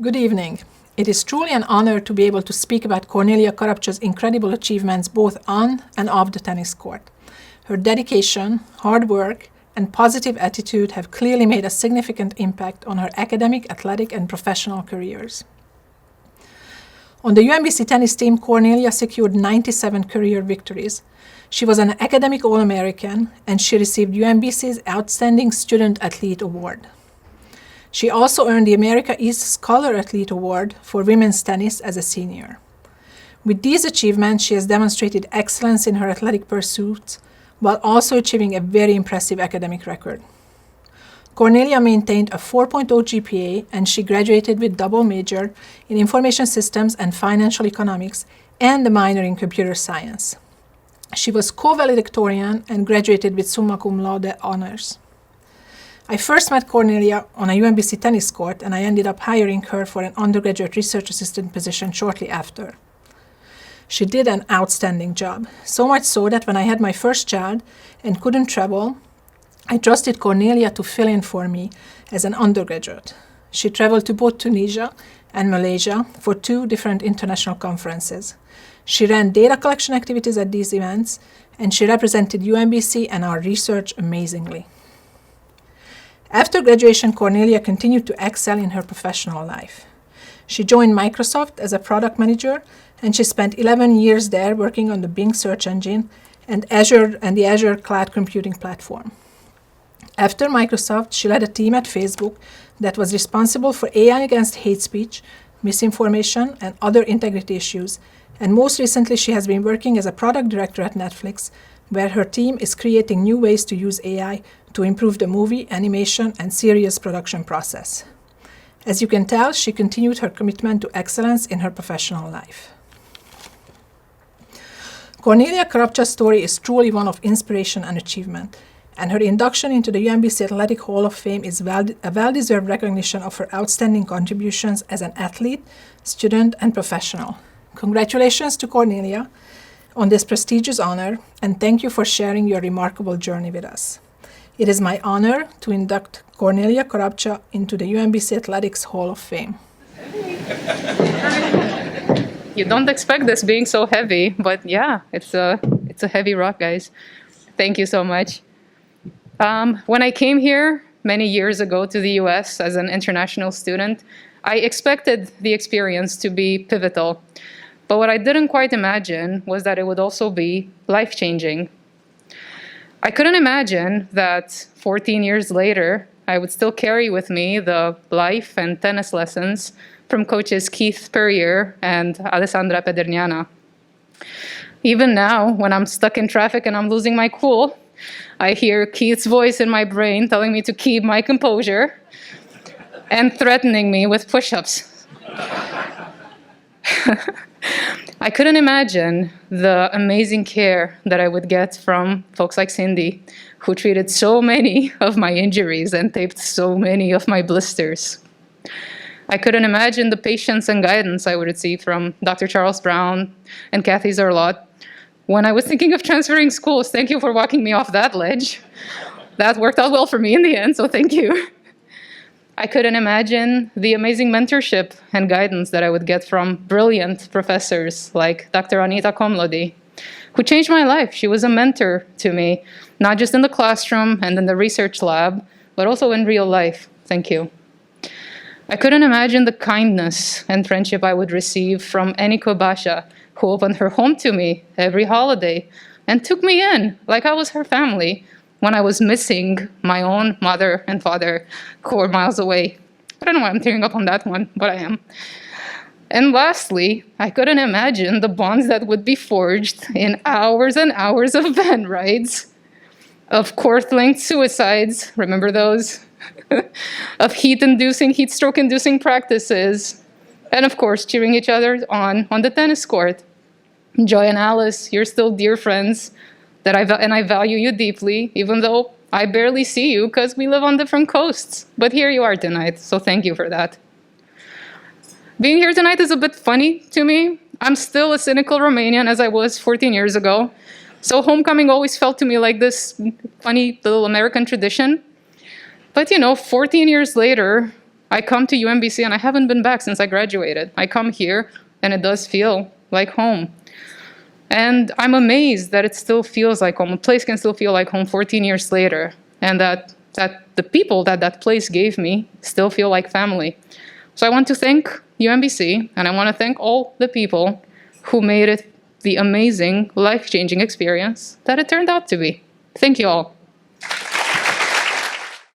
Good evening. It is truly an honor to be able to speak about Cornelia Carapcea's incredible achievements both on and off the tennis court. Her dedication, hard work, and positive attitude have clearly made a significant impact on her academic, athletic, and professional careers. On the UMBC tennis team, Cornelia secured 97 career victories. She was an academic All-American, and she received UMBC's Outstanding Student Athlete Award. She also earned the America East Scholar Athlete Award for women's tennis as a senior. With these achievements, she has demonstrated excellence in her athletic pursuits while also achieving a very impressive academic record. Cornelia maintained a 4.0 GPA, and she graduated with double major in information systems and financial economics and a minor in computer science. She was co-valedictorian and graduated with summa cum laude honors. I first met Cornelia on a UMBC tennis court, and I ended up hiring her for an undergraduate research assistant position shortly after. She did an outstanding job, so much so that when I had my first child and couldn't travel, I trusted Cornelia to fill in for me as an undergraduate. She traveled to both Tunisia and Malaysia for 2 different international conferences. She ran data collection activities at these events, and she represented UMBC and our research amazingly. After graduation, Cornelia continued to excel in her professional life. She joined Microsoft as a product manager, and she spent 11 years there working on the Bing search engine and the Azure cloud computing platform. After Microsoft, she led a team at Facebook that was responsible for AI against hate speech, misinformation, and other integrity issues, and most recently she has been working as a product director at Netflix, where her team is creating new ways to use AI to improve the movie, animation, and series production process. As you can tell, she continued her commitment to excellence in her professional life. Cornelia Carapcea's story is truly one of inspiration and achievement, and her induction into the UMBC Athletic Hall of Fame is a well-deserved recognition of her outstanding contributions as an athlete, student, and professional. Congratulations to Cornelia on this prestigious honor, and thank you for sharing your remarkable journey with us. It is my honor to induct Cornelia Carapcea into the UMBC Athletics Hall of Fame. You don't expect this being so heavy, but yeah, it's a heavy rock, guys. Thank you so much. When I came here many years ago to the US as an international student, I expected the experience to be pivotal. But what I didn't quite imagine was that it would also be life-changing. I couldn't imagine that 14 years later, I would still carry with me the life and tennis lessons from coaches Keith Perrier and Alessandra Pederniana. Even now, when I'm stuck in traffic and I'm losing my cool, I hear Keith's voice in my brain telling me to keep my composure and threatening me with push-ups. I couldn't imagine the amazing care that I would get from folks like Cindy, who treated so many of my injuries and taped so many of my blisters. I couldn't imagine the patience and guidance I would receive from Dr. Charles Brown and Kathy Zarlot when I was thinking of transferring schools. Thank you for walking me off that ledge. That worked out well for me in the end, so thank you. I couldn't imagine the amazing mentorship and guidance that I would get from brilliant professors like Dr. Anita Komlodi, who changed my life. She was a mentor to me, not just in the classroom and in the research lab, but also in real life. Thank you. I couldn't imagine the kindness and friendship I would receive from Eniko Basha, who opened her home to me every holiday and took me in like I was her family, when I was missing my own mother and father 4 miles away. I don't know why I'm tearing up on that one, but I am. And lastly, I couldn't imagine the bonds that would be forged in hours and hours of van rides, of court-linked suicides, remember those? Of heat stroke-inducing practices, and of course, cheering each other on the tennis court. Joy and Alice, you're still dear friends, and I value you deeply, even though I barely see you because we live on different coasts. But here you are tonight, so thank you for that. Being here tonight is a bit funny to me. I'm still a cynical Romanian as I was 14 years ago, so homecoming always felt to me like this funny little American tradition. But 14 years later, I come to UMBC and I haven't been back since I graduated. I come here and it does feel like home. And I'm amazed that it still feels like home. A place can still feel like home 14 years later, and that the people that place gave me still feel like family. So I want to thank UMBC, and I want to thank all the people who made it the amazing, life-changing experience that it turned out to be. Thank you all.